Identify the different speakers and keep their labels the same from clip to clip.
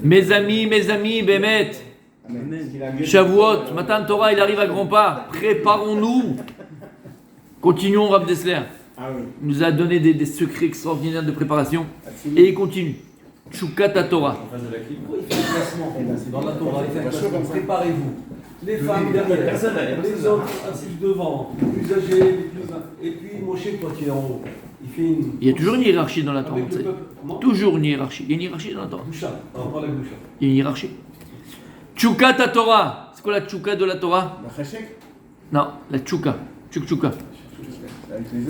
Speaker 1: Mes amis, Bémet, Shavuot, Matan Torah, il arrive à grands pas. Préparons-nous. Continuons, Rav Dessler. Il nous a donné des secrets extraordinaires de préparation. Et il continue. Tchoukat Torah.
Speaker 2: Dans la Torah, il fait un classement. Préparez-vous. Les femmes derrière, les hommes assis devant, les plus âgés, les plus. Et puis Moshe, toi qui es en haut.
Speaker 1: Il y a toujours une hiérarchie dans la Torah. Toujours une hiérarchie. Il y a une hiérarchie dans la Torah. Il y a une hiérarchie. Tchoukat Torah. C'est quoi la tchouka de la Torah?
Speaker 3: La chachek?
Speaker 1: Non, la tchouka. Tchouka.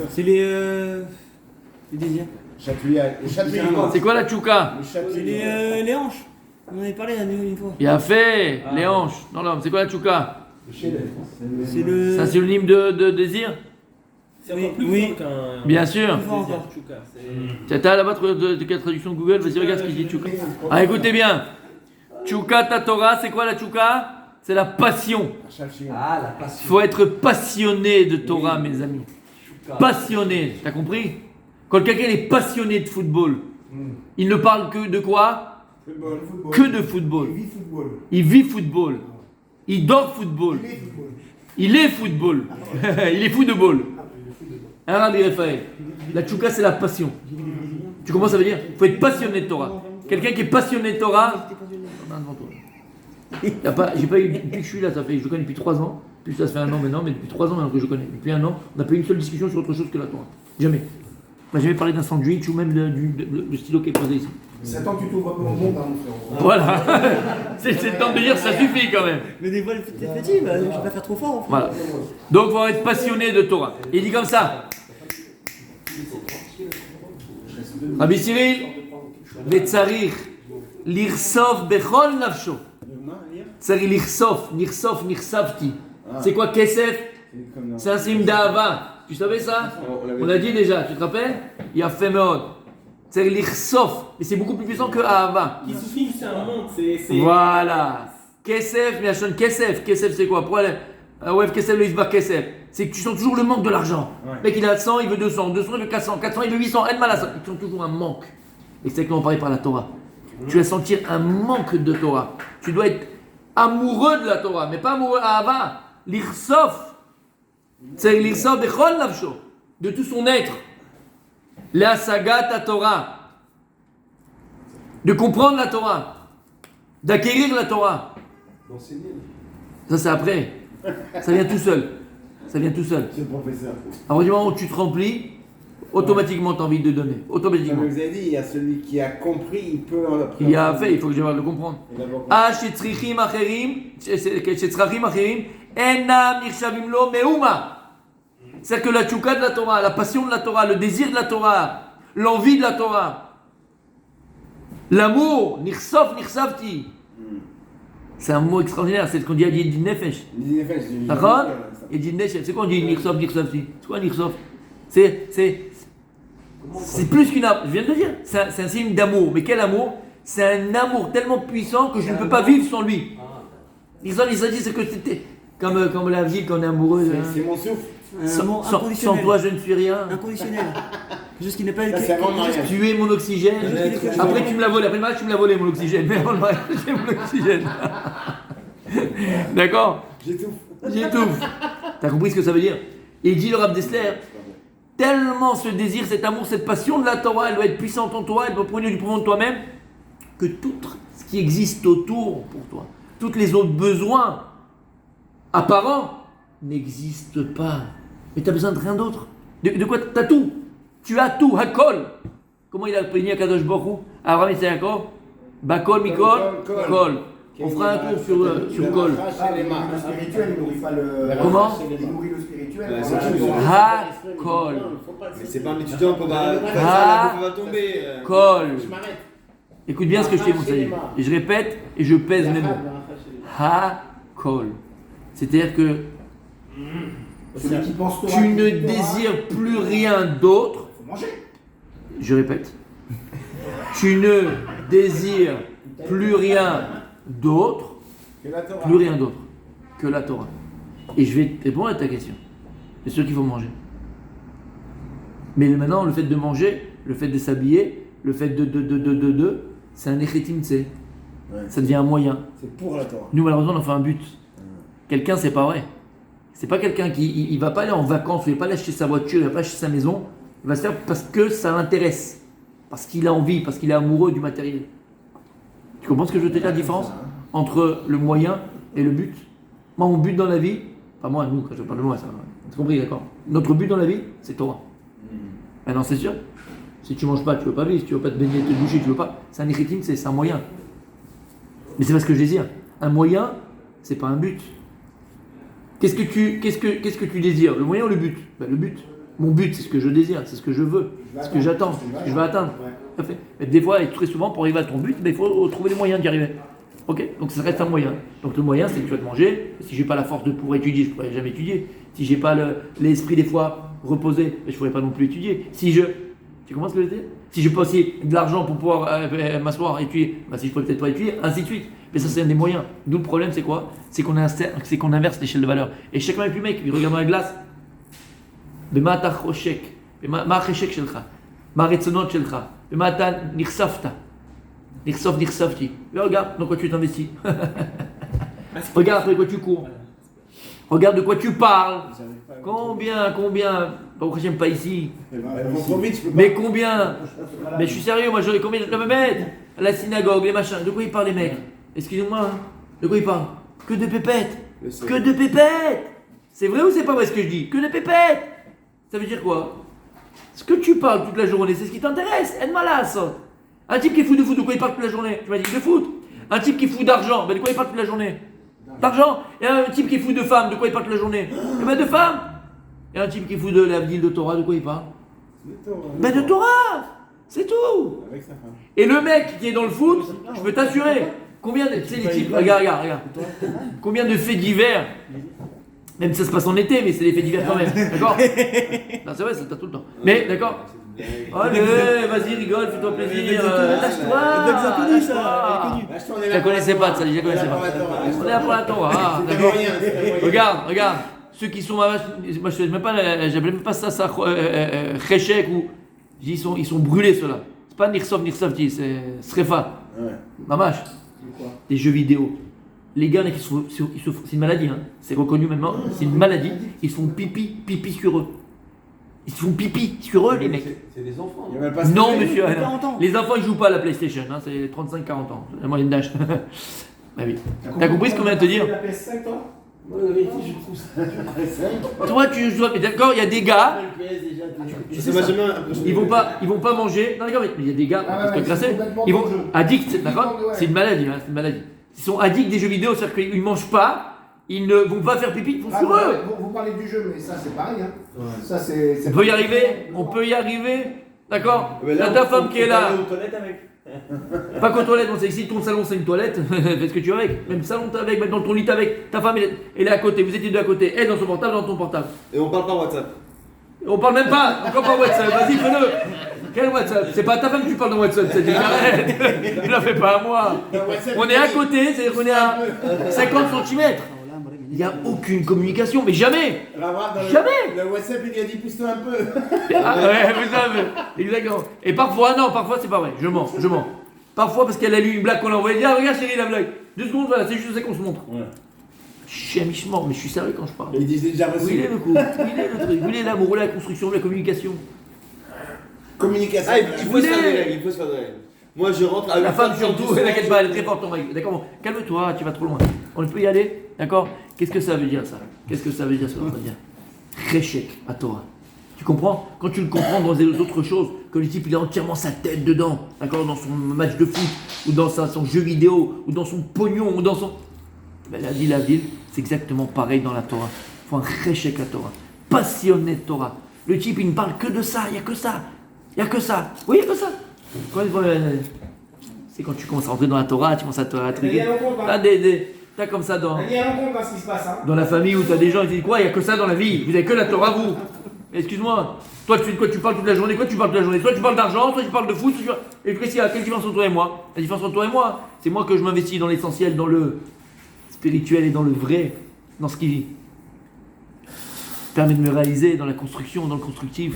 Speaker 4: C'est les désirs.
Speaker 1: C'est quoi la tchouka?
Speaker 4: C'est les hanches. On en avait parlé une fois.
Speaker 1: Il a fait les hanches dans l'homme. C'est quoi la tchouka?
Speaker 4: C'est le.
Speaker 1: C'est un synonyme de désir?
Speaker 5: C'est encore plus fort qu'un.
Speaker 1: Bien sûr.
Speaker 4: Plus fort encore.
Speaker 1: Tu as là-bas de quelle traduction Google? Vas-y, regarde ce qu'il dit tchouka. Ah, écoutez bien. Tchouka ta Torah, c'est quoi la tchouka? C'est la passion.
Speaker 2: Ah, la passion.
Speaker 1: Il faut être passionné de Torah, mes amis. Passionné, t'as compris? Quand quelqu'un est passionné de football, il ne parle que de quoi? Que de football. Il vit football. Il dort football. Il est football. Il est football. Hein, Rabbi Raphaël? La tchouka, c'est la passion. Tu comprends ce que ça veut dire? Il faut être passionné de Torah. Quelqu'un qui est passionné de Torah. J'ai pas eu, depuis que je suis là, je le connais depuis 3 ans. Plus ça fait 1 an maintenant, mais depuis 3 ans maintenant que je connais. Depuis 1 an, on n'a pas eu une seule discussion sur autre chose que la Torah. Jamais. On n'a jamais parlé d'un sandwich ou même du stylo qui est posé ici.
Speaker 3: 7 ans que tu t'ouvres un peu au monde, mon frère.
Speaker 1: Voilà. C'est le temps de dire ça suffit quand même.
Speaker 4: Mais des fois, t'es fatigué, je vais pas faire trop fort. En fait.
Speaker 1: Voilà. Donc, il faut être passionné de Torah. Il dit comme ça. Rabbi Cyril, Vetzarir, Lirsof Bechol Nafsho. Tsari Lirsof, Nirsavti. C'est quoi Kesef? C'est un sim d'Ava. Tu savais ça? On l'a dit déjà, tu te rappelles? Il a fait Meod. Tsari Lirsof. Mais c'est beaucoup plus puissant que Ava.
Speaker 5: Qui suffit, c'est un monde.
Speaker 1: Voilà. Kesef, Miachon Kesef. Kesef, c'est quoi? Pourquoi ouais, Kesef, le Isbar Kesef. C'est que tu sens toujours le manque de l'argent. Le mec, il a 100, il veut 200. 200, il veut 400. 400, il veut 800. El Malasa. Ils ont toujours un manque. Et c'est exactement pareil par la Torah. Tu vas sentir un manque de Torah. Tu dois être amoureux de la Torah, mais pas amoureux à Ava. L'Irsof. C'est l'Irsof Bechol Nafsho. De tout son être. La saga ta Torah. De comprendre la Torah. D'acquérir la Torah. Ça, c'est après. Ça vient tout seul. Ça vient tout seul.
Speaker 3: C'est le professeur.
Speaker 1: Alors, du moment où tu te remplis, automatiquement, tu as envie de donner. Automatiquement.
Speaker 3: Comme vous avez dit, il y a celui qui a compris, il peut en apprendre.
Speaker 1: Il a fait, il faut que je le comprendre. Ah, shetzrichim acherim, enam nirshavim lo meuma. C'est que la tchouka de la Torah, la passion de la Torah, le désir de la Torah, l'envie de la Torah, l'amour, nirsof, nirsavti. C'est un mot extraordinaire, c'est ce qu'on dit à Yedin Nefesh. D'accord? Yedin Nefesh, c'est quoi on dit nirsof, nirsavti? C'est quoi nirsof? C'est plus qu'une amour, je viens de le dire, c'est un signe d'amour. Mais quel amour? C'est un amour tellement puissant que je ne peux pas vivre sans lui. Nirsof, nirsavti, c'est que c'était comme la vie quand on est amoureux.
Speaker 3: C'est mon souffle.
Speaker 1: Sans toi, je ne suis rien.
Speaker 4: Inconditionnel. Juste qui n'est pas.
Speaker 1: Tu es mon oxygène. Après, tu me l'as volé. Après le match, tu me l'as volé, mon oxygène. Mais avant le match, j'ai mon oxygène. D'accord? J'étouffe. T'as compris ce que ça veut dire? Et il dit le Rav Dessler, tellement ce désir, cet amour, cette passion de la Torah, elle doit être puissante en toi, elle doit prendre du profond de toi-même, que tout ce qui existe autour pour toi, tous les autres besoins apparents, n'existent pas. Mais tu as besoin de rien d'autre. De quoi? Tu as tout. Tu as tout. Hakol. Comment il a béni à Kadosh Baruch Hu? Abraham et Yaakov. Bakol, Mikol, Kol. On fera un tour sur Kol.
Speaker 3: Le spirituel, il nourrit pas le.
Speaker 1: Comment?
Speaker 3: Il nourrit le spirituel.
Speaker 1: Hakol.
Speaker 6: Mais c'est pas un étudiant qu'on va tomber.
Speaker 1: Kol. Écoute bien ce que je t'ai montré. Et je répète et je pèse mes mots. Hakol. C'est-à-dire que tu ne désires plus rien d'autre. Je répète. Tu ne désires plus rien d'autre. Plus rien d'autre que la Torah. Et je vais te répondre à ta question. C'est sûr qu'il faut manger. Mais maintenant, le fait de manger, le fait de s'habiller, le fait de c'est un echetim tse. ça devient un moyen.
Speaker 6: C'est pour la Torah.
Speaker 1: Nous, malheureusement, on en fait un but. Quelqu'un, c'est pas vrai. C'est pas quelqu'un qui il va pas aller en vacances, il va pas aller acheter sa voiture, il va pas acheter sa maison. Il va se faire parce que ça l'intéresse, parce qu'il a envie, parce qu'il est amoureux du matériel. Tu comprends ce que je veux te dire, la différence entre le moyen et le but? Moi, mon but dans la vie, pas moi, nous, quand je parle de moi, ça, t'as compris, d'accord? Notre but dans la vie, c'est Torah. Maintenant, c'est sûr. Si tu manges pas, tu veux pas vivre. Si tu veux pas te baigner, te doucher, tu veux pas. C'est un écritim, c'est un moyen. Mais c'est pas ce que je désire. Un moyen, c'est pas un but. Qu'est-ce que tu désires? Le moyen ou le but? Ben, le but. Mon but, c'est ce que je désire, c'est ce que je veux, c'est ce que j'attends, ce que je veux atteindre. Tout à fait. Mais des fois, et très souvent, pour arriver à ton but, il faut trouver les moyens d'y arriver. Ok? Donc ça reste un moyen. Donc le moyen, c'est que tu vas te manger. Si j'ai pas la force de pouvoir étudier, je pourrais jamais étudier. Si j'ai pas l'esprit des fois reposé, je pourrais pas non plus étudier. Tu comprends ce que je veux dire? Si j'ai pas aussi de l'argent pour pouvoir m'asseoir et étudier, si je pourrais peut-être pas étudier, ainsi de suite. Mais ça, c'est un des moyens. D'où le problème, c'est quoi? C'est qu'on inverse l'échelle de valeur. Et chacun avec lui, mec, il regarde dans la glace. במה אתה חושק? מה החשק שלך? מה הרצונות שלך? במה אתה נחשפת? נחשפתי. Regarde dans quoi tu t'investis. Regarde après quoi tu cours. Regarde de quoi tu parles. Combien j'aime pas ici. Mais combien? Mais je suis sérieux, moi j'aurais combien je me mettre à la synagogue, les machins. De quoi ils parlent les mecs? Excusez-moi, hein. De quoi ils parlent? Que de pépettes. Que de pépettes. C'est vrai ou c'est pas vrai ce que je dis? Que de pépettes. Ça veut dire quoi? Ce que tu parles toute la journée, c'est ce qui t'intéresse. Aide-moi-là. Un type qui est fou de foot, de quoi il parle toute la journée? Tu m'as dit de foot. Un type qui est fou d'argent, de quoi il parle toute la journée? D'argent. Et un type qui est fou de femme, de quoi il parle toute la journée? De femme. Et un type qui est fou de la ville de Torah, de quoi il parle? De Torah. C'est tout. Et le mec qui est dans le foot, je peux t'assurer, combien de. Tu sais, les types, regarde. Combien de faits divers? Même si ça se passe en été, mais c'est des faits divers quand même, d'accord? Non, c'est vrai, ça t'as tout le temps. Mais, d'accord? Allez, vas-y, rigole, fais-toi plaisir. Lâche-toi. Je la connaissais pas, ça, je la connaissais pas. On est après la Torah, d'accord? Regarde. Ceux qui sont. Moi, j'appelle même pas ça, Cheshek ou. Ils sont brûlés, ceux-là. C'est pas Nirsovti, c'est Srefa. Mamash. Des jeux vidéo. Les gars, c'est une maladie, hein. C'est reconnu maintenant, c'est une maladie. Ils se font pipi sur eux. Ils se font pipi sur eux, les mecs.
Speaker 2: C'est des enfants.
Speaker 1: Non, monsieur. Les enfants, ils jouent pas à la PlayStation, hein. C'est 35-40 ans, la moyenne d'âge. Bah oui. T'as compris ce qu'on vient de te dire?
Speaker 3: La PS5, toi?
Speaker 2: Moi, la vérité, je trouve ça.
Speaker 1: Toi, tu joues. Mais d'accord, il y a des gars.
Speaker 6: Ça m'a jamais
Speaker 1: Ils vont pas manger. Non, d'accord, mais il y a des gars, parce que classé, ils vont addicts, d'accord? C'est une maladie, hein, c'est une maladie. Ils sont addicts des jeux vidéo, c'est-à-dire qu'ils ne mangent pas, ils ne vont pas faire pipi, ils font sur eux.
Speaker 3: Vous parlez du jeu, mais ça c'est pareil. Hein.
Speaker 2: Ouais.
Speaker 3: Ça, c'est
Speaker 1: On peut y arriver, d'accord? T'as ta femme qui est là.
Speaker 6: Aux toilettes avec.
Speaker 1: Pas qu'aux toilettes, on sait ici, ton salon c'est une toilette, fais ce que tu veux avec. Même salon t'as avec, même dans ton lit t'as avec. Ta femme elle est à côté, vous étiez deux à côté, elle dans son portable, dans ton portable.
Speaker 6: Et on parle par WhatsApp.
Speaker 1: On parle même pas, encore pas WhatsApp, vas-y fais-le. Quel WhatsApp? C'est pas à ta femme que tu parles dans WhatsApp, c'est arrête. Il la fait pas à moi. On est à côté, c'est-à-dire qu'on est à 50 cm. Il n'y a aucune communication, mais jamais. Jamais.
Speaker 3: Le WhatsApp il a dit pousse-toi un peu.
Speaker 1: Ah ouais, mais exactement. Et parfois, non, parfois c'est pas vrai, je mens. Parfois parce qu'elle a lu une blague qu'on a envoyée, elle dit ah regarde chérie la blague. 2 secondes, voilà, c'est juste ça qu'on se montre.
Speaker 2: Ouais.
Speaker 1: Chamichement, mais je suis sérieux quand je parle.
Speaker 3: Ils disent déjà
Speaker 1: Où il est le coup? Où il est le truc? Où il est l'amour, la construction, la communication?
Speaker 3: communication.
Speaker 6: Ah, il faut se faire des règles, il faut se faire des règles. Moi je rentre à
Speaker 1: La femme surtout, t'inquiète pas, elle est très forte en règle. D'accord, calme-toi, tu vas trop loin. On peut y aller, d'accord? Qu'est-ce que ça veut dire ça? Qu'est-ce que ça veut dire ça veut dire Réchec à Torah. Tu comprends? Quand tu le comprends dans les autres choses, que le type il a entièrement sa tête dedans, d'accord? Dans son match de foot, ou dans son jeu vidéo, ou dans son pognon, ou dans son. Ben, la ville, c'est exactement pareil dans la Torah. Il faut un réchec à Torah. Passionné de Torah. Le type il ne parle que de ça, il n'y a que ça. Il n'y a que ça. Oui, il n'y a que ça. C'est quand tu commences à rentrer dans la Torah, tu commences à t'intriguer. T'as comme ça dans.
Speaker 3: Il y a un compte dans ce qui se passe. Hein.
Speaker 1: Dans la famille où tu as des gens qui disent quoi, il n'y a que ça dans la vie. Vous n'avez que la Torah, vous. Excuse-moi. Toi, tu parles toute la journée. Quoi, tu parles toute la journée? Soit tu parles d'argent, soit tu parles de foot. Et puis, quelle différence entre toi et moi? La différence entre toi et moi, c'est moi que je m'investis dans l'essentiel, dans le spirituel et dans le vrai, dans ce qui permet de me réaliser, dans la construction, dans le constructif.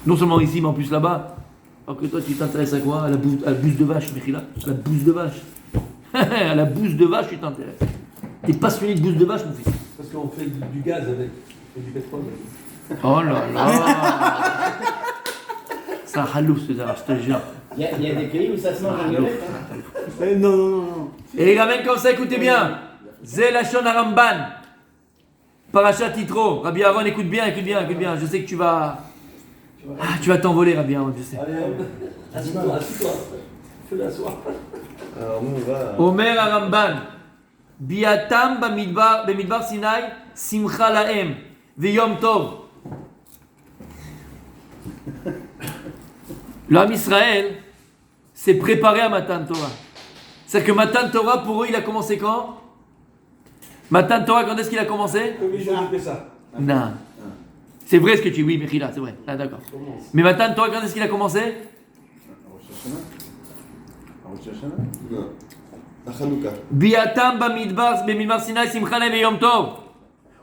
Speaker 1: Non seulement ici, mais en plus là-bas. Alors que toi, tu t'intéresses à quoi? À la bouse de vache, Mechila. À la bouse de vache. À la bouse de vache, tu t'intéresses. T'es passionné de bouse de vache, mon fils.
Speaker 2: Parce qu'on fait du gaz avec. Et du pétrole.
Speaker 1: Oh là là. C'est un halou ce Zara, je te jure.
Speaker 7: Il y a des pays où ça se mange en galette. Hein.
Speaker 4: Non.
Speaker 1: Et les gamins comme ça, écoutez bien. Zé Lachon Aramban. Parachat Titro. Rabbi Aaron, écoute bien. Je sais que tu vas t'envoler, Rabbi Aaron, je sais.
Speaker 2: Allez, assis-toi. Fais-la soir.
Speaker 6: Alors nous on va.
Speaker 1: Omer Aramban. Biatam bamidbar Sinai, simcha laem, veyom tov. L'homme Israël s'est préparé à Matan Torah. C'est-à-dire que Matan Torah, pour eux, il a commencé quand? Matan Torah, quand est-ce qu'il a commencé?
Speaker 2: Comme ils ont fait ça.
Speaker 1: Non. C'est vrai ce que tu dis, oui, Mechila, c'est vrai. Ah, d'accord. Mais Matan Torah, quand est-ce qu'il a commencé?
Speaker 6: Non. À Hanouka.
Speaker 1: Biatam bamidbar Sinai, simcha laem, veyom tov.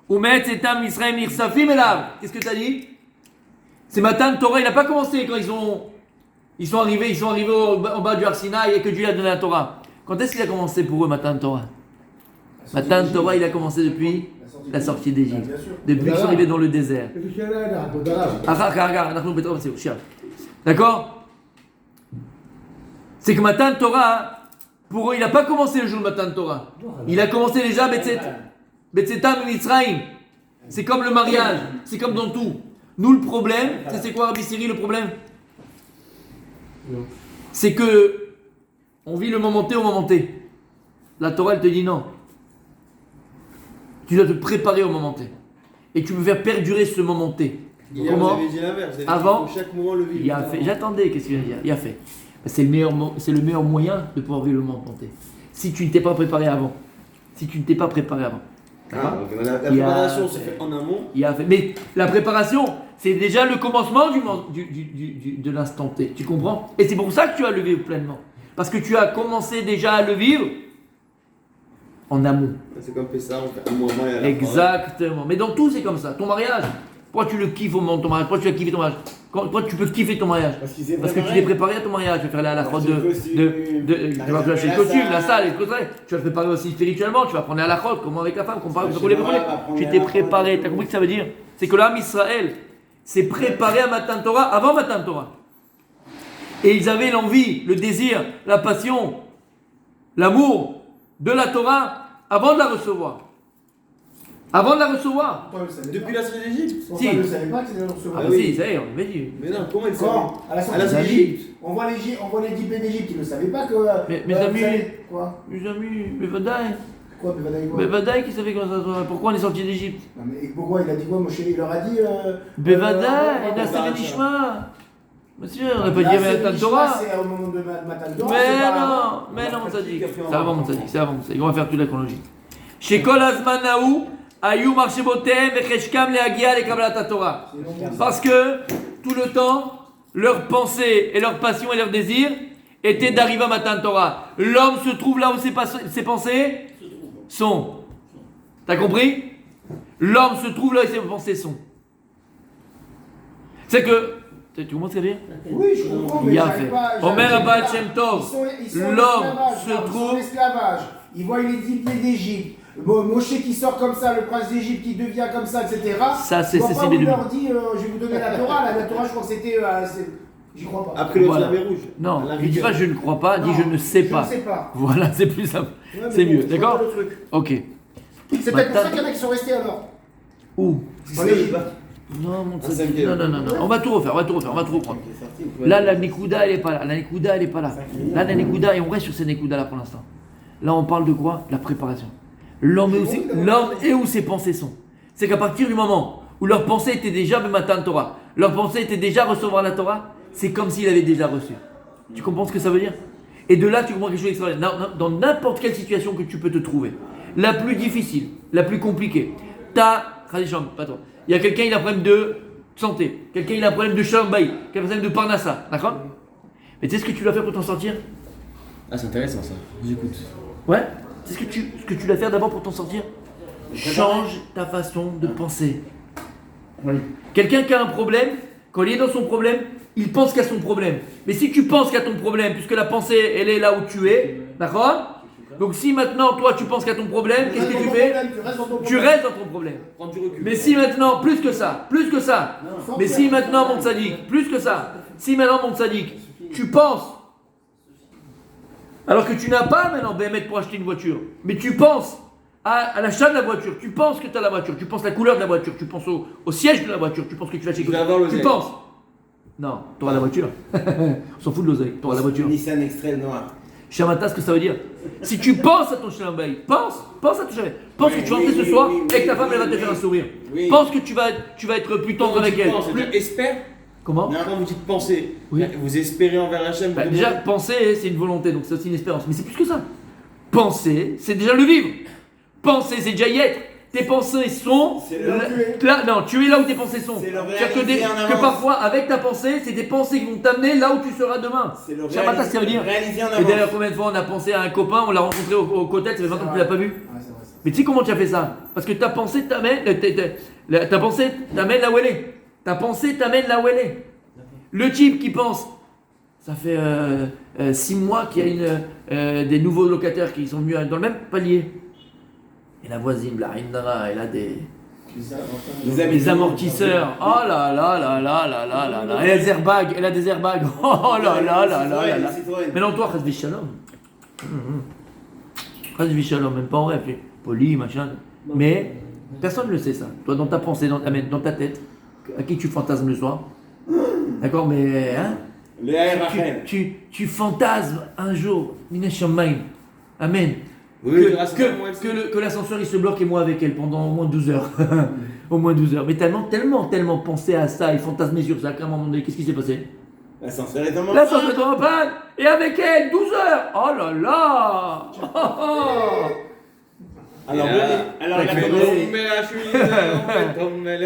Speaker 1: Umetz etam Israël nirsafim elav. Qu'est-ce que tu as dit? C'est Matan Torah, il n'a pas commencé quand ils sont arrivés au bas du Har Sinaï et que Dieu a donné la Torah. Quand est-ce qu'il a commencé pour eux, Matan Torah? Matan Torah, il a commencé depuis la sortie d'Égypte. Depuis qu'ils sont arrivés dans le désert. D'accord? C'est que Matan Torah, pour eux, il n'a pas commencé le jour de Matan Torah. Il a commencé déjà Betzetam Mitzrayim. C'est comme le mariage, c'est comme dans tout. Nous, le problème, c'est quoi, Rabbi Siri, le problème? C'est que on vit le moment T au moment T. La Torah, elle te dit non. Tu dois te préparer au moment T. Et tu peux faire perdurer ce moment T. Comment?
Speaker 6: Vous avez dit l'inverse. Vous avez dit
Speaker 1: Avant,
Speaker 6: qu'il faut chaque moment le vivre.
Speaker 1: il a fait. J'attendais, qu'est-ce qu'il va dire? Il a fait. C'est le meilleur moyen de pouvoir vivre le moment T. Si tu ne t'es pas préparé avant.
Speaker 6: Ah, donc la préparation s'est faite en amont.
Speaker 1: Il a fait. Mais la préparation, c'est déjà le commencement de l'instant T. Tu comprends? Et c'est pour ça que tu as le vivre pleinement. Parce que tu as commencé déjà à le vivre en amont.
Speaker 6: C'est comme ça, on fait un mois avant et à la fin.
Speaker 1: Exactement. Mais dans tout, c'est comme ça. Ton mariage, pourquoi tu le kiffes au moment de ton mariage? Pourquoi tu as kiffé ton mariage? Pourquoi tu peux kiffer ton mariage? Parce que tu t'es préparé à ton mariage. Tu vas faire la route tu vas acheter le costume, la salle, les choses. Tu vas te préparer aussi spirituellement. Tu vas prendre à la route, comment avec la femme, tu t'es préparé. Tu as compris ce que ça veut dire? C'est que l'âme Israël s'est préparé à Matan Torah avant Matan Torah. Et ils avaient l'envie, le désir, la passion, l'amour de la Torah avant de la recevoir.
Speaker 6: Depuis la sortie d'Égypte.
Speaker 1: Si.
Speaker 3: On ne savait pas qu'ils allaient recevoir.
Speaker 1: Ah
Speaker 6: oui.
Speaker 1: si, ça y est, on l'avait dit.
Speaker 6: Mais non, comment il
Speaker 3: Quand à la
Speaker 6: À la
Speaker 3: sortie
Speaker 6: sortie
Speaker 3: d'Égypte, on voit les 10 plaies d'Égypte, ils ne savaient pas que.
Speaker 1: Mes amis-
Speaker 3: vous savez- Quoi
Speaker 1: Mes amis, Bevadaï.
Speaker 3: Quoi, Bevadaï quoi
Speaker 1: Bevadaï qui savait comment ça se passe. Pourquoi on est sorti d'Égypte?
Speaker 3: Non, mais pourquoi il a dit quoi, Moshe? Il leur a dit.
Speaker 1: Bevadaï, Nasser Nishma. Monsieur, on n'a pas dit Matan Torah.
Speaker 3: C'est au moment de Matan Torah.
Speaker 1: Mais non, on t'a dit. C'est avant, on t'a dit. On va faire toute la chronologie. Chez Kol Azman Naou, Ayou Marchebotem, Vecheshkam Leagia, les Kabbalat Torah. Parce que tout le temps, leur pensée et leur passion et leur désir étaient d'arriver à Matan Torah. L'homme se trouve là où ses pensées sont. T'as compris? L'homme se trouve là où ses pensées sont. C'est que. Tu comprends ce que ça veut dire?
Speaker 3: Oui, je comprends, mais
Speaker 1: Il a
Speaker 3: j'arrive
Speaker 1: fait.
Speaker 3: pas.
Speaker 1: Omer Abba Shem Tov.
Speaker 3: Ils sont en
Speaker 1: L'homme
Speaker 3: esclavage,
Speaker 1: se
Speaker 3: ils sont en
Speaker 1: trouve.
Speaker 3: esclavage. Ils voient les 10 plaies d'Égypte. Moshe qui sort comme ça, le prince d'Égypte qui devient comme ça, etc.
Speaker 1: Ça, c'est
Speaker 3: Pas
Speaker 1: Bédouin.
Speaker 3: où il leur dit je vais vous donner la Torah. La Torah, je crois que c'était. J'y crois pas.
Speaker 6: Après le
Speaker 1: Voilà.
Speaker 6: flamé rouge.
Speaker 1: Non,
Speaker 6: À la
Speaker 1: ne dis
Speaker 6: rigueur.
Speaker 1: pas je ne crois pas, dis je ne sais pas.
Speaker 3: Je ne sais pas.
Speaker 1: Voilà, c'est plus simple.
Speaker 3: Ouais, mais
Speaker 1: C'est
Speaker 3: bon,
Speaker 1: mieux,
Speaker 3: je vois
Speaker 1: d'accord?
Speaker 3: pas le truc.
Speaker 1: Ok.
Speaker 3: C'est peut-être pour ça qu'il y en a qui sont restés alors.
Speaker 1: Où?
Speaker 3: En Égypte.
Speaker 1: Non, mon
Speaker 6: Un cinquième.
Speaker 1: non. On va tout refaire, on va tout reprendre. Là, la Nekuda, elle n'est pas là. La Nekuda, elle n'est pas là. Là, la Nekuda, et on reste sur ces Nekuda là pour l'instant. Là, on parle de quoi? De la préparation. L'homme et où ses pensées sont. C'est qu'à partir du moment où leur pensée était déjà Matan Torah, leur pensée était déjà recevoir la Torah, c'est comme s'il avait déjà reçu. Tu comprends ce que ça veut dire? Et de là, tu comprends quelque chose d'extraordinaire. Dans n'importe quelle situation que tu peux te trouver, la plus difficile, la plus compliquée, pas toi. Il y a quelqu'un, il a un problème de santé, quelqu'un, il a un problème de Shalom-Bayit, quelqu'un, il a un problème de Parnassa, d'accord? Mais tu sais ce que tu dois faire pour t'en sortir?
Speaker 6: Ah, c'est intéressant ça. J'écoute.
Speaker 1: Ouais? C'est ce que tu dois faire d'abord pour t'en sortir? Change ta façon de penser. Quelqu'un qui a un problème, quand il est dans son problème, il pense qu'à son problème. Mais si tu penses qu'à ton problème, puisque la pensée, elle est là où tu es, d'accord? Donc si maintenant, toi, tu penses qu'il y a ton problème, qu'est-ce que tu fais? Tu restes dans ton problème.
Speaker 6: Prends du recul.
Speaker 1: Mais si maintenant, plus que ça, mais si maintenant, mon tzaddik, plus que ça, si maintenant, mon tzaddik, tu penses, alors que tu n'as pas maintenant BMF pour acheter une voiture, mais tu penses à l'achat de la voiture, tu penses que tu as la voiture, tu penses à la couleur de la voiture, tu penses au siège de la voiture, tu penses que tu vas chez
Speaker 6: Je vais avoir
Speaker 1: tu
Speaker 6: l'oseille.
Speaker 1: penses. Non, tu auras la voiture. On s'en fout de l'oseille, tu auras la voiture.
Speaker 7: Nissan Extrail noir.
Speaker 1: Shamata, ce que ça veut dire. Si tu penses à ton Shalom Bayit, pense à ton Shalom Bayit. Pense que tu vas rentrer ce soir et que ta femme elle va te faire un sourire.
Speaker 7: Oui.
Speaker 1: Pense que tu vas être plus tendre avec elle.
Speaker 6: Espère.
Speaker 1: Comment?
Speaker 6: Quand vous dites penser,
Speaker 1: Oui.
Speaker 6: vous espérez envers Hachem.
Speaker 1: Bah, déjà, penser, c'est une volonté, donc c'est aussi une espérance. Mais c'est plus que ça. Penser, c'est déjà le vivre. Penser, c'est déjà y être. Tes pensées sont.
Speaker 7: C'est le
Speaker 1: là, non, tu es là où tes pensées sont.
Speaker 7: C'est le
Speaker 1: C'est-à-dire
Speaker 7: réaliser en
Speaker 1: que
Speaker 7: avance.
Speaker 1: parfois, avec ta pensée, c'est tes pensées qui vont t'amener là où tu seras demain.
Speaker 7: C'est le
Speaker 1: Shabbat, ça veut dire.
Speaker 7: réaliser en
Speaker 1: Et
Speaker 7: avance.
Speaker 1: d'ailleurs, combien de fois on a pensé à un copain, on l'a rencontré au Kotel, ça fait 20 ans que tu l'as pas vu.
Speaker 3: Ouais, c'est vrai, ça.
Speaker 1: Mais tu sais comment tu as fait ça? Parce que ta pensée t'amène là où elle est. Ta pensée t'amène là où elle est. Le type qui pense, ça fait 6 mois qu'il y a des nouveaux locataires qui sont venus dans le même palier. Et la voisine, la Indara, elle a des amortisseurs. Oh là là là là là là là là. Elle a des airbags, Oh là là là là là là. Mais non, toi, Chas Shalom. Chas Shalom, même pas en rêve. Poli, machin. Mais personne ne le sait ça. Toi, dans ta pensée, dans ta tête, à qui tu fantasmes le soir? D'accord, mais hein? Tu fantasmes un jour, Minash Shamayim. Amen.
Speaker 6: Oui,
Speaker 1: Que l'ascenseur il se bloque et moi avec elle pendant au moins 12 heures. Au moins 12 heures. Mais tellement pensé à ça et fantasmé sur ça qu'à un moment donné, qu'est-ce qui s'est passé?
Speaker 7: L'ascenseur est en
Speaker 1: L'ascenseur est en panne et avec elle 12 heures. Oh là là.
Speaker 7: Alors,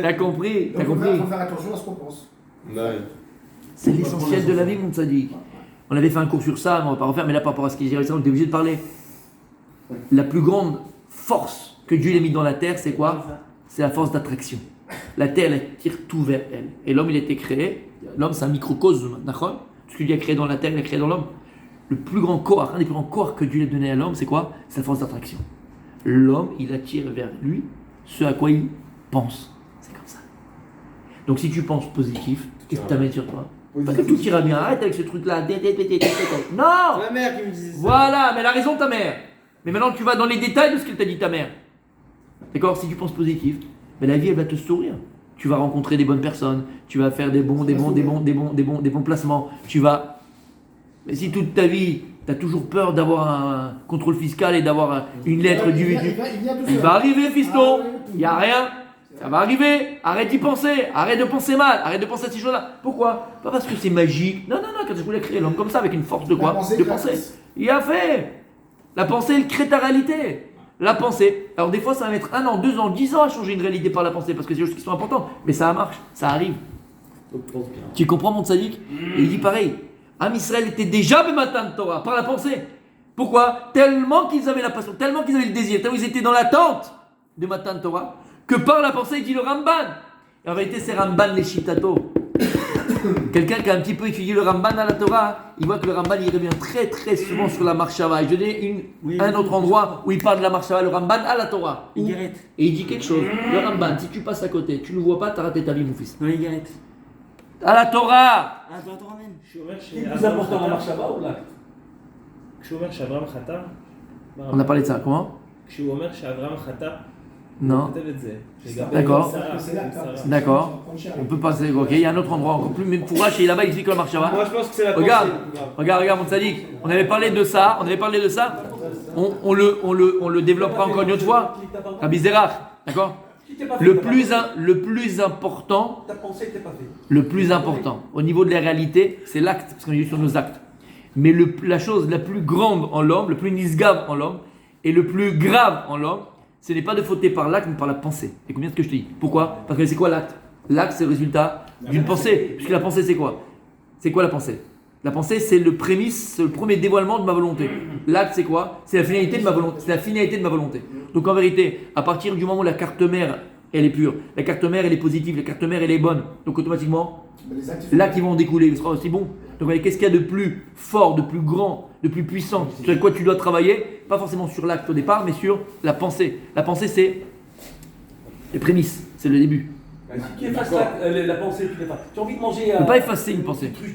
Speaker 1: T'as compris?
Speaker 3: Donc, il faut faire attention à ce qu'on pense.
Speaker 1: C'est l'essentiel de la vie, mon tzaddik. On avait fait un cours sur ça, mais on va pas refaire, mais là par rapport à ce qu'il dit, on est obligé de parler. La plus grande force que Dieu a mis dans la terre, c'est quoi? C'est la force d'attraction. La terre, elle attire tout vers elle. Et l'homme, il a été créé. L'homme, c'est un microcosme. D'accord? Ce que Dieu a créé dans la terre, il a créé dans l'homme. Le plus grand corps, un des plus grands corps que Dieu a donné à l'homme, c'est quoi? C'est la force d'attraction. L'homme, il attire vers lui ce à quoi il pense. C'est comme ça. Donc si tu penses positif, qu'est-ce que tu amènes sur toi? Parce que tout ira bien. Arrête avec ce truc-là. Non!
Speaker 6: Ma mère qui me disait ça.
Speaker 1: Voilà, mais elle a raison ta mère. Mais maintenant tu vas dans les détails de ce qu'elle t'a dit ta mère. D'accord? Si tu penses positif, ben la vie elle va te sourire. Tu vas rencontrer des bonnes personnes, tu vas faire des bons placements, tu vas. Mais si toute ta vie, tu as toujours peur d'avoir un contrôle fiscal et d'avoir une lettre du. Il va arriver, fiston. Il n'y a rien. Ça va arriver. Arrête d'y penser. Arrête de penser mal. Arrête de penser à ces choses-là. Pourquoi? Pas parce que c'est magique. Non. Quand je voulais créer l'homme comme ça, avec une force de quoi? De penser. Il a fait. La pensée, elle crée ta réalité. La pensée. Alors des fois, ça va mettre 1 an, 2 ans, 10 ans à changer une réalité par la pensée, parce que c'est des choses qui sont importantes. Mais ça marche, ça arrive. Tu comprends, mon tzaddik? Et il dit pareil. Am Israël était déjà Bematan Torah, par la pensée. Pourquoi? Tellement qu'ils avaient la passion, tellement qu'ils avaient le désir, tellement ils étaient dans l'attente de Matan Torah, que par la pensée, il dit le Ramban. Et en vérité, c'est Ramban les Shitato. Quelqu'un qui a un petit peu étudié le Ramban à la Torah, il voit que le Ramban il revient très très souvent sur la Marshava. Et je donne un autre endroit où il parle de la Marshava, le Ramban à la Torah. Et il dit quelque chose. Le Ramban, si tu passes à côté, tu ne le vois pas, tu as raté ta vie, mon fils.
Speaker 4: Non, Yigaret.
Speaker 1: À la Torah.
Speaker 4: Ah, toi, toi, même.
Speaker 2: Qui est plus important, la marche là-bas ou l'acte?
Speaker 5: כשהוא אומר שאברהם חטא,
Speaker 1: On a parlé de ça, comment?
Speaker 5: כשהוא אומר שאברהם חטא,
Speaker 1: Non.
Speaker 5: הוא כותב את זה. שגם
Speaker 1: D'accord.
Speaker 5: שרה.
Speaker 1: D'accord. On peut passer, ok, il y a un autre endroit encore plus, mais fourrage, et là-bas il dit que la Marshava.
Speaker 6: Moi je pense que c'est la
Speaker 1: Regarde,
Speaker 6: pensée.
Speaker 1: regarde, mon tzaddik. On avait parlé de ça. On le développera encore une autre fois. Rabbi Zerach, d'accord? Le plus important,
Speaker 2: Ta pensée n'était pas faite.
Speaker 1: le plus important au niveau de la réalité, c'est l'acte, parce qu'on est sur nos actes. Mais la chose la plus grande en l'homme, le plus nisgav en l'homme, et le plus grave en l'homme, ce n'est pas de fauter par l'acte, mais par la pensée. Écoute bien ce que je te dis. Pourquoi? Parce que c'est quoi l'acte? L'acte, c'est le résultat d'une pensée. Puisque la pensée, c'est quoi? C'est quoi la pensée? La pensée, c'est le prémisse, c'est le premier dévoilement de ma volonté. L'acte, c'est quoi? C'est la finalité de ma volonté. C'est la finalité de ma volonté. Donc en vérité, à partir du moment où la carte mère, elle est pure, la carte mère, elle est positive, la carte mère, elle est bonne. Donc automatiquement, l'acte, ils vont en découler. Il sera aussi bon. Donc, voyez, qu'est-ce qu'il y a de plus fort, de plus grand, de plus puissant, sur quoi tu dois travailler? Pas forcément sur l'acte au départ, mais sur la pensée. La pensée, c'est les prémices, c'est le début.
Speaker 2: Qui efface la pensée, tu l'effaces. Tu as envie de manger.
Speaker 1: On ne peut pas effacer une pensée.
Speaker 2: Tu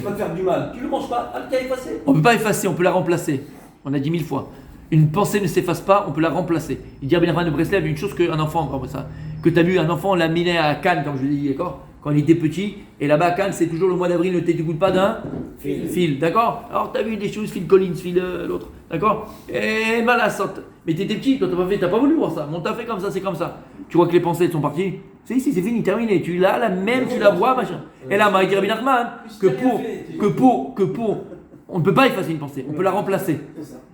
Speaker 2: vas te faire du mal. Tu le manges pas, tu as effacé.
Speaker 1: On ne peut pas effacer, on peut la remplacer. On a dit 1000 fois. Une pensée ne s'efface pas, on peut la remplacer. Il dit à Ben de Breslev une chose qu'un enfant, comme ça, que tu as vu, un enfant, on l'a miné à Cannes, comme je l'ai dit, d'accord? Quand il était petit, et là-bas à Cannes, c'est toujours le mois d'avril, ne t'écoute pas d'un fil, d'accord? Alors tu as vu des choses, Phil Collins, Phil l'autre, d'accord? Et malassante. Mais tu étais petit, toi t'as pas voulu voir ça. On t'a fait comme ça, c'est comme ça. Tu vois que les pensées elles sont parties? C'est ici, c'est fini, terminé. Tu l'as, la même, tu la vois, machin. Et là, Maïk Rabbi Nachman, que pour, on ne peut pas effacer une pensée, on peut la remplacer.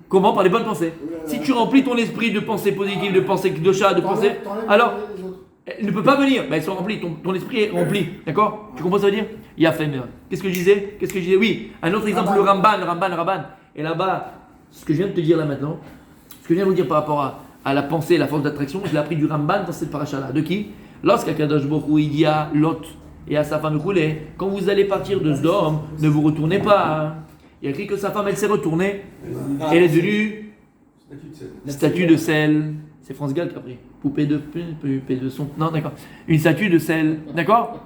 Speaker 1: Comment? Par les bonnes pensées. Si tu remplis ton esprit de pensées positives, de pensées de chat, de pensées, alors elle ne peut pas venir. Ben, elles sont remplies. Ton esprit est rempli, d'accord? Tu comprends ce que ça veut dire? Il y a fait. Qu'est-ce que je disais? Oui. Un autre exemple, le Ramban. Et là-bas, ce que je viens de te dire là maintenant, ce que je viens de vous dire par rapport à la pensée, la force d'attraction, je l'ai appris du Ramban dans cette paracha-là. De qui? Lorsqu'Akadosh Baruch Hu il dit à Lot et à sa femme Koulé, quand vous allez partir de Sodome, ne vous retournez pas. Il y a écrit que sa femme, elle s'est retournée. Elle est devenue statue de sel. C'est France Gall qui a pris. Poupée de son. Non, d'accord. Une statue de sel. D'accord?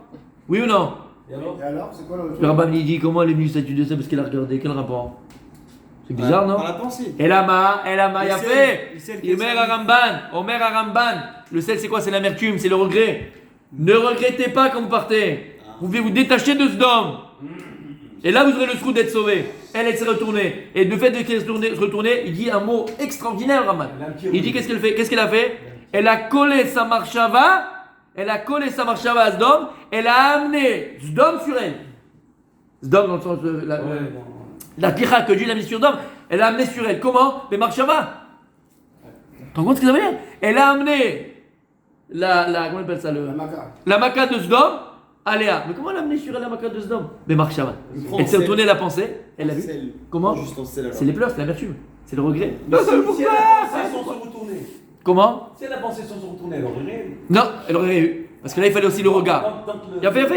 Speaker 1: Oui ou non?
Speaker 3: Et alors, c'est quoi le
Speaker 1: Le Rabbin il dit comment elle est venue statue de sel parce qu'elle a regardé. Quel rapport? C'est bizarre, non?
Speaker 6: Par la pensée.
Speaker 1: Elama, il a fait. Omer Aramban. Le sel, c'est quoi? C'est l'amertume, c'est le regret. Ne regrettez pas quand vous partez. Vous devez vous détacher de Sodome. Et là, vous aurez le trou d'être sauvé. Elle s'est retournée. Et le fait qu'elle se retournée, il dit un mot extraordinaire, Raman. Il dit qu'est-ce qu'elle fait? Qu'est-ce qu'elle a fait? Elle a collé sa marchava. Elle a collé sa marchava à Sodome. Elle a amené Sodome sur elle. Sodome dans le sens de la tira que Dieu l'a mis sur Sodome. Elle l'a amené sur elle. Comment? Mais marchava. Tu te rends compte ce que ça veut dire? Elle a amené comment on appelle ça? La maca de Sodome. Aléa. Mais comment elle a amené sur elle la maca de Sodome? Mais marchava. Elle s'est retournée la pensée. Elle l'a vu. Comment? C'est les pleurs, c'est l'amertume. C'est le regret.
Speaker 2: Si la pensée sans se retourner.
Speaker 1: Comment?
Speaker 2: Si la pensée sans se retourner, elle aurait rien.
Speaker 1: Non, elle aurait eu. Parce que là, il fallait aussi le regard. Il a fait.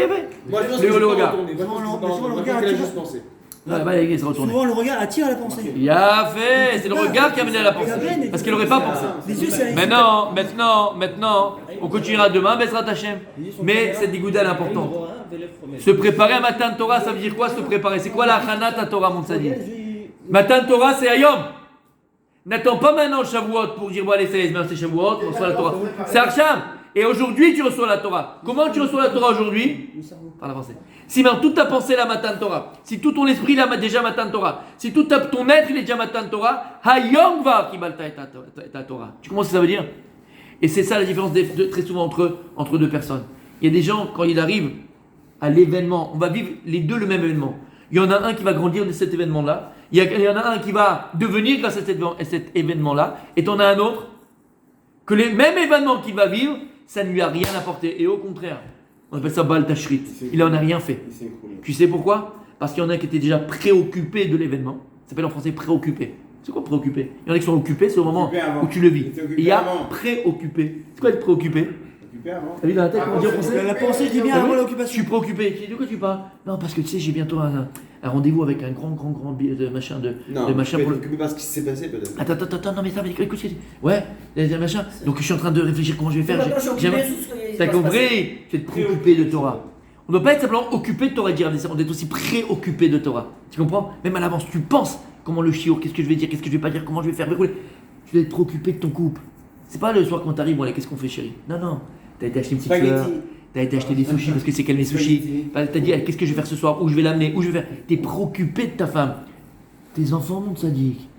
Speaker 6: Moi, je pense que
Speaker 1: le regard.
Speaker 6: le regard a juste pensé.
Speaker 1: Il s'est retourné.
Speaker 4: Souvent, le regard attire la pensée.
Speaker 1: Il a fait. C'est le regard qui a mené à la pensée. Parce qu'elle n'aurait pas pensé.
Speaker 4: Les yeux, c'est
Speaker 1: Maintenant, on continuera demain, Bezrat Hashem. Mais cette dégoûta est importante. Se préparer à Matan Torah, ça veut dire quoi se préparer? C'est quoi la Hanat Torah, mon tzadi? Matan Torah, c'est Ayom. N'attends pas maintenant Shavuot pour dire bon allez c'est Shavuot, on reçoit la Torah. C'est Arsham. Et aujourd'hui tu reçois la Torah. Comment tu reçois la Torah aujourd'hui? Par la pensée. Si maintenant toute ta pensée est la Matan Torah, si tout ton esprit est déjà Matan Torah, si tout ton être il est déjà Matan Torah, Hayom va qui balta ta Torah. Tu comprends ce que ça veut dire? Et c'est ça la différence très souvent entre deux personnes. Il y a des gens quand ils arrivent à l'événement, on va vivre les deux le même événement. Il y en a un qui va grandir de cet événement-là. Il y en a un qui va devenir grâce à cet événement-là. Et tu en as un autre que le même événement qu'il va vivre, ça ne lui a rien apporté. Et au contraire, on appelle ça Baal Tashrit. Il n'en a rien fait. Tu sais pourquoi? Parce qu'il y en a qui étaient déjà préoccupés de l'événement. Ça s'appelle en français préoccupé. C'est quoi préoccupé? Il y en a qui sont occupés, c'est au moment où tu le vis. Il y a préoccupé. C'est quoi être préoccupé? T'as vu dans la tête comment on dit en français?
Speaker 4: La pensée dit bien avant l'occupation.
Speaker 1: Je suis préoccupé. De quoi tu parles? Non, parce que tu sais, j'ai bientôt un rendez-vous avec un grand machin de machin pour le.
Speaker 6: Occupé par ce qui s'est passé peut-être.
Speaker 1: Attends, non mais ça, écoute ce que ouais, machin. Donc je suis en train de réfléchir comment je vais faire. T'as compris? Tu es préoccupé de Torah. On ne doit pas être simplement occupé de Torah et dire, on est aussi préoccupé de Torah. Tu comprends? Même à l'avance, tu penses comment le chiour, qu'est-ce que je vais dire, qu'est-ce que je vais pas dire, comment je vais faire. Tu dois être préoccupé de ton couple. C'est pas le soir quand t'arrives, bon allez, qu'est-ce qu'on fait chérie? Non. T'as été acheter une petite fleur, t'as été acheter des sushis parce que c'est qu'elle met sushis. T'as dit qu'est-ce que je vais faire ce soir, où je vais l'amener, où je vais faire. T'es préoccupé de ta femme. Tes enfants, mon sadique.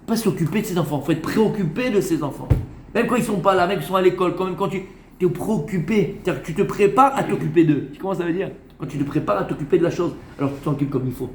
Speaker 1: Pas s'occuper de ses enfants, faut être préoccupé de ses enfants. Même quand ils sont pas là, même quand ils sont à l'école, quand même quand tu es préoccupé, c'est-à-dire que tu te prépares à t'occuper d'eux. Tu sais comment ça veut dire? Quand tu te prépares à t'occuper de la chose, alors tu t'en occupes comme il faut.